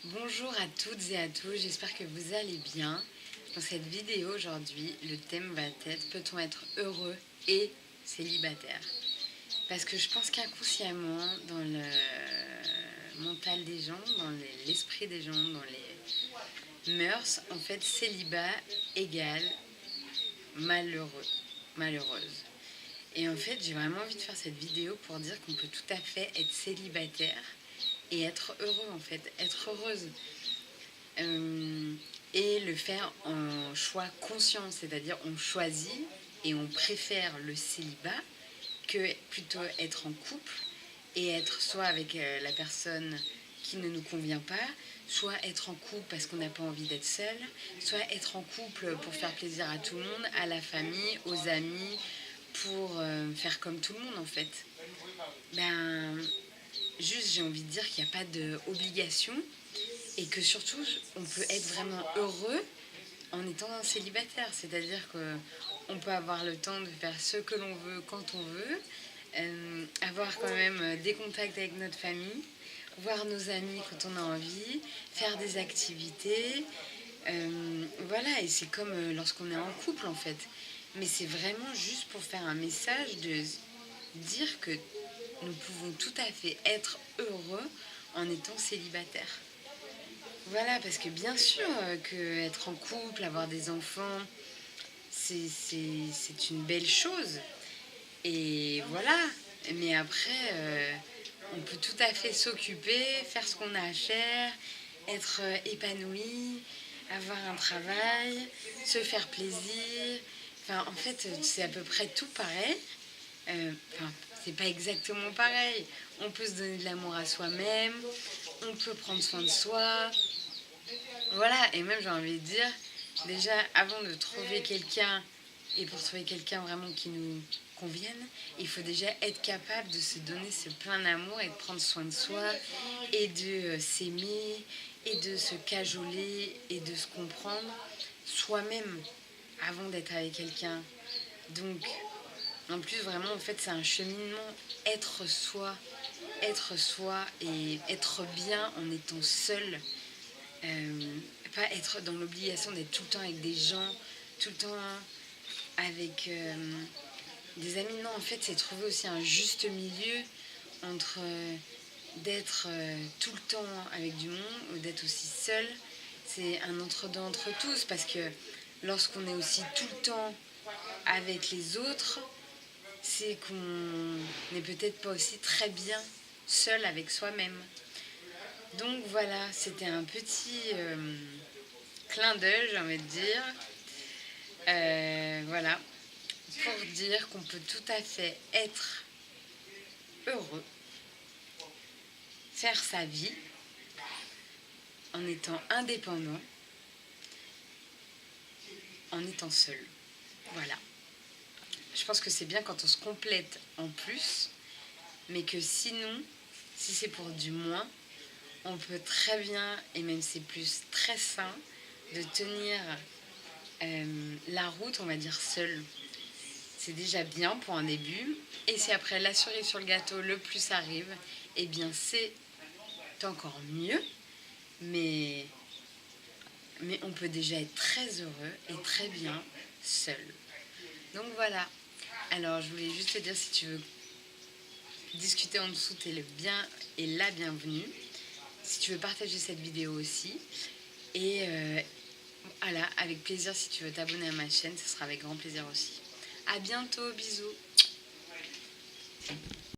Bonjour à toutes et à tous, j'espère que vous allez bien. Dans cette vidéo aujourd'hui, le thème va être peut-on être heureux et célibataire? Parce que je pense qu'inconsciemment, dans le mental des gens, dans l'esprit des gens, dans les mœurs, en fait, célibat égale malheureux, malheureuse. Et en fait, j'ai vraiment envie de faire cette vidéo pour dire qu'on peut tout à fait être célibataire et être heureux, en fait, être heureuse. Et le faire en choix conscient, c'est-à-dire on choisit et on préfère le célibat que plutôt être en couple et être soit avec la personne qui ne nous convient pas, soit être en couple parce qu'on n'a pas envie d'être seul, soit être en couple pour faire plaisir à tout le monde, à la famille, aux amis, pour faire comme tout le monde en fait. Juste j'ai envie de dire qu'il n'y a pas d'obligation et que surtout on peut être vraiment heureux en étant un célibataire, c'est-à-dire qu'on peut avoir le temps de faire ce que l'on veut quand on veut, avoir quand même des contacts avec notre famille, voir nos amis quand on a envie, faire des activités, voilà, et c'est comme lorsqu'on est en couple en fait. Mais c'est vraiment juste pour faire un message de dire que nous pouvons tout à fait être heureux en étant célibataire. Voilà, parce que bien sûr que être en couple, avoir des enfants, c'est une belle chose. Et voilà, mais après, on peut tout à fait s'occuper, faire ce qu'on a à faire, être épanoui, avoir un travail, se faire plaisir. Enfin, en fait, c'est à peu près tout pareil. Enfin, c'est pas exactement pareil. On peut se donner de l'amour à soi-même, on peut prendre soin de soi. Voilà, et même j'ai envie de dire, déjà avant de trouver quelqu'un, et pour trouver quelqu'un vraiment qui nous convienne, il faut déjà être capable de se donner ce plein d'amour et de prendre soin de soi, et de s'aimer, et de se cajoler, et de se comprendre soi-même avant d'être avec quelqu'un. Donc, en plus, vraiment, en fait, c'est un cheminement, être soi et être bien en étant seul. Pas être dans l'obligation d'être tout le temps avec des gens, tout le temps avec des amis. Non, en fait, c'est trouver aussi un juste milieu entre d'être tout le temps avec du monde ou d'être aussi seul. C'est un entre-deux entre tous parce que lorsqu'on est aussi tout le temps avec les autres, c'est qu'on n'est peut-être pas aussi très bien seul avec soi-même. Donc voilà, c'était un petit clin d'œil, j'ai envie de dire. Voilà, pour dire qu'on peut tout à fait être heureux, faire sa vie en étant indépendant, en étant seul. Voilà. Je pense que c'est bien quand on se complète en plus, mais que sinon, si c'est pour du moins, on peut très bien, et même c'est plus très sain, de tenir la route, on va dire, seul. C'est déjà bien pour un début. Et si après la cerise sur le gâteau, le plus arrive, eh bien c'est encore mieux. Mais on peut déjà être très heureux et très bien seul. Donc voilà. Alors je voulais juste te dire, si tu veux discuter en dessous, t'es le bien et la bienvenue. Si tu veux partager cette vidéo aussi. Et voilà, avec plaisir, si tu veux t'abonner à ma chaîne, ce sera avec grand plaisir aussi. À bientôt, bisous.